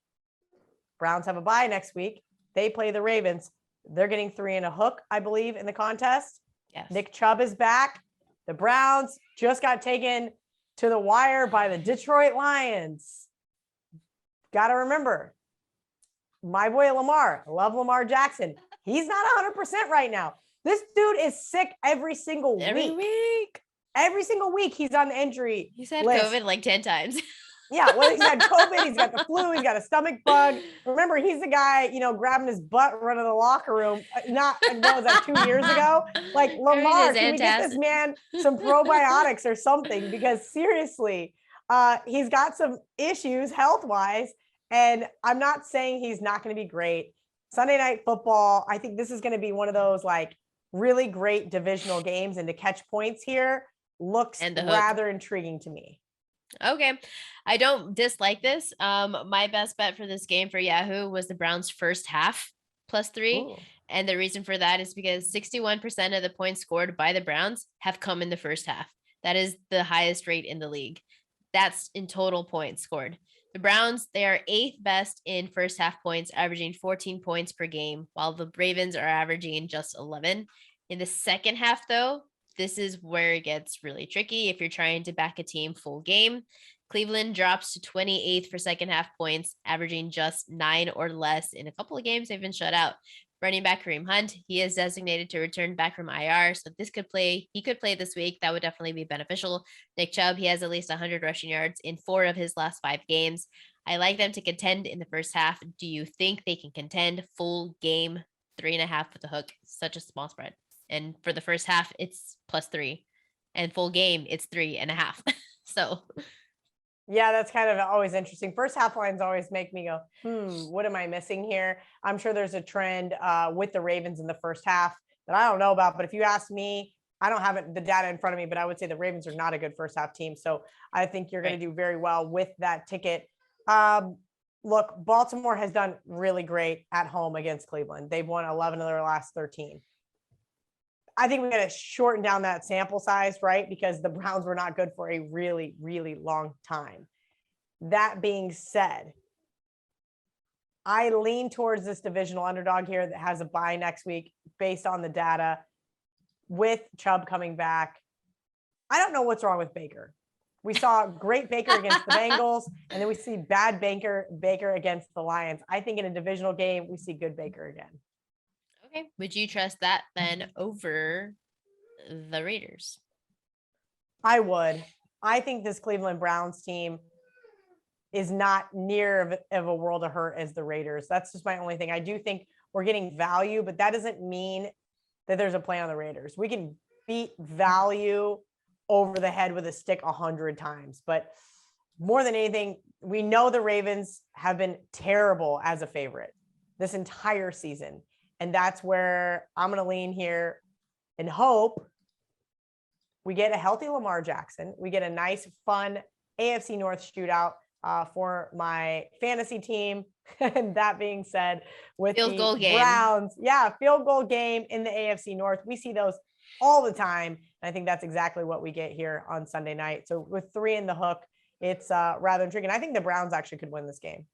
Browns have a bye next week. They play the Ravens. They're getting 3 and a hook, I believe, in the contest. Yes. Nick Chubb is back. The Browns just got taken to the wire by the Detroit Lions. Got to remember, my boy Lamar, I love Lamar Jackson. He's not 100% right now. This dude is sick every single week. Every single week he's on the injury. He's had list. COVID like 10 times. Yeah, well, he's had COVID, he's got the flu, he's got a stomach bug. Remember, he's the guy, grabbing his butt running the locker room. Not, what was that, 2 years ago? Like, Lamar, can we get this man some probiotics or something? Because seriously, he's got some issues health-wise, and I'm not saying he's not going to be great. Sunday Night Football, I think this is going to be one of those, like, really great divisional games, and to catch points here looks rather intriguing to me. Okay. I don't dislike this. My best bet for this game for Yahoo was the Browns first half +3. Ooh. And the reason for that is because 61% of the points scored by the Browns have come in the first half. That is the highest rate in the league. That's in total points scored. The Browns, they are 8th best in first half points, averaging 14 points per game, while the Ravens are averaging just 11. In the second half, though, this is where it gets really tricky if you're trying to back a team full game. Cleveland drops to 28th for second half points, averaging just 9 or less. In a couple of games, they've been shut out. Running back Kareem Hunt, he is designated to return back from IR, so he could play this week. That would definitely be beneficial. Nick Chubb, he has at least 100 rushing yards in 4 of his last 5 games. I like them to contend in the first half. Do you think they can contend full game 3.5 with the hook? Such a small spread. And for the first half, it's +3, and full game, it's 3.5. So, yeah, that's kind of always interesting. First half lines always make me go, what am I missing here? I'm sure there's a trend with the Ravens in the first half that I don't know about. But if you ask me, I don't have the data in front of me, but I would say the Ravens are not a good first half team. So I think you're going to do very well with that ticket. Look, Baltimore has done really great at home against Cleveland. They've won 11 of their last 13. I think we got to shorten down that sample size, right? Because the Browns were not good for a really, really long time. That being said, I lean towards this divisional underdog here that has a bye next week based on the data with Chubb coming back. I don't know what's wrong with Baker. We saw great Baker against the Bengals, and then we see bad Baker against the Lions. I think in a divisional game, we see good Baker again. Okay. Would you trust that then over the Raiders? I would. I think this Cleveland Browns team is not near of a world of hurt as the Raiders. That's just my only thing. I do think we're getting value, but that doesn't mean that there's a play on the Raiders. We can beat value over the head with a stick 100 times. But more than anything, we know the Ravens have been terrible as a favorite this entire season. And that's where I'm going to lean here and hope we get a healthy Lamar Jackson. We get a nice, fun AFC North shootout for my fantasy team. And that being said, with field goal game. Browns, field goal game in the AFC North. We see those all the time. And I think that's exactly what we get here on Sunday night. So with 3 in the hook, it's rather intriguing. I think the Browns actually could win this game.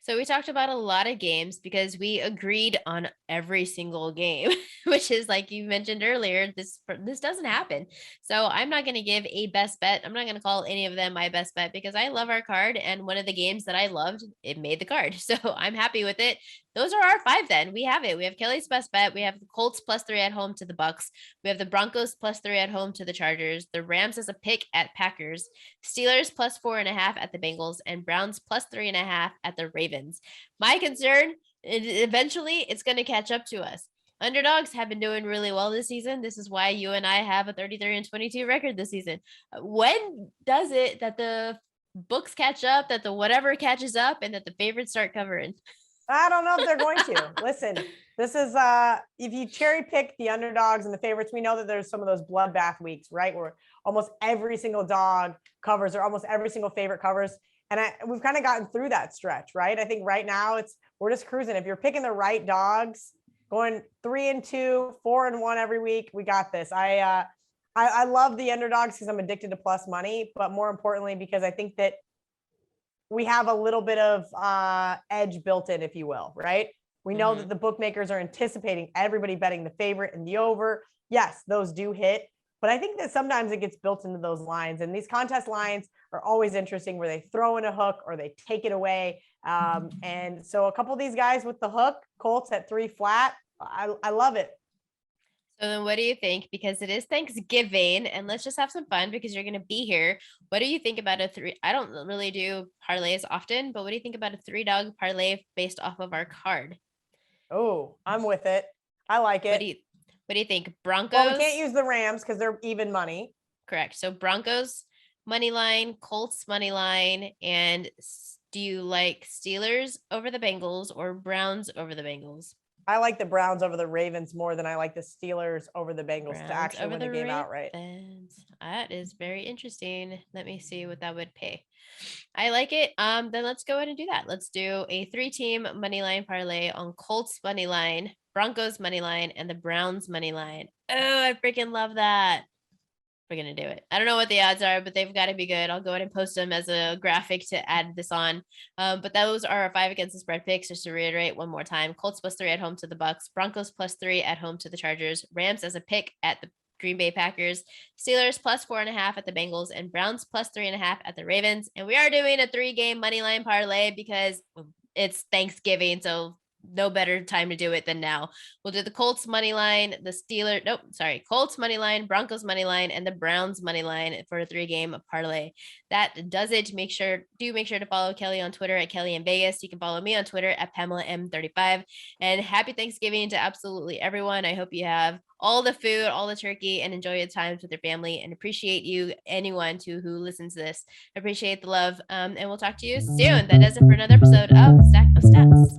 So we talked about a lot of games because we agreed on every single game, which is like you mentioned earlier, this doesn't happen. So I'm not going to give a best bet. I'm not going to call any of them my best bet because I love our card. And one of the games that I loved, it made the card. So I'm happy with it. Those are our 5 then. We have it. We have Kelly's best bet. We have the Colts +3 at home to the Bucks. We have the Broncos +3 at home to the Chargers. The Rams as a pick at Packers. Steelers +4.5 at the Bengals. And Browns +3.5 at the Ravens. My concern, eventually it's going to catch up to us. Underdogs have been doing really well this season. This is why you and I have a 33-22 record this season. When does it that the books catch up, that the whatever catches up, and that the favorites start covering? I don't know if they're going to. Listen, this is if you cherry pick the underdogs and the favorites, we know that there's some of those bloodbath weeks, right? Where almost every single dog covers or almost every single favorite covers. And we've kind of gotten through that stretch, right? I think right now we're just cruising. If you're picking the right dogs, going 3-2, 4-1 every week, we got this. I love the underdogs because I'm addicted to plus money, but more importantly, because I think that we have a little bit of edge built in, if you will, right? We know that the bookmakers are anticipating everybody betting the favorite and the over. Yes, those do hit, but I think that sometimes it gets built into those lines. And these contest lines are always interesting where they throw in a hook or they take it away. And so a couple of these guys with the hook, Colts at 3 flat, I love it. So then what do you think? Because it is Thanksgiving and let's just have some fun because you're going to be here. What do you think about I don't really do parlays often, but what do you think about a 3-dog parlay based off of our card? Oh, I'm with it. I like it. What do you think? Broncos? Well, we can't use the Rams because they're even money. Correct. So Broncos money line, Colts money line, and do you like Steelers over the Bengals or Browns over the Bengals? I like the Browns over the Ravens more than I like the Steelers over the Bengals to actually win the game outright. That is very interesting. Let me see what that would pay. I like it. Then let's go ahead and do that. Let's do a 3-team money line parlay on Colts money line, Broncos money line, and the Browns money line. Oh, I freaking love that. We're gonna do it. I don't know what the odds are, but they've got to be good. I'll go ahead and post them as a graphic to add this on. But those are our 5 against the spread picks. Just to reiterate one more time: Colts +3 at home to the Bucks, Broncos +3 at home to the Chargers, Rams as a pick at the Green Bay Packers, Steelers +4.5 at the Bengals, and Browns +3.5 at the Ravens. And we are doing a 3-game money line parlay because it's Thanksgiving, so no better time to do it than now. We'll do the Colts money line, Colts money line, Broncos money line, and the Browns money line for a 3-game parlay. That does it. Make sure to follow Kelly on Twitter at Kelly in Vegas. You can follow me on Twitter at Pamela M35. And happy Thanksgiving to absolutely everyone. I hope you have all the food, all the turkey, and enjoy your times with your family. And appreciate you, anyone who listens to this. Appreciate the love. And we'll talk to you soon. That does it for another episode of Stack of Stats.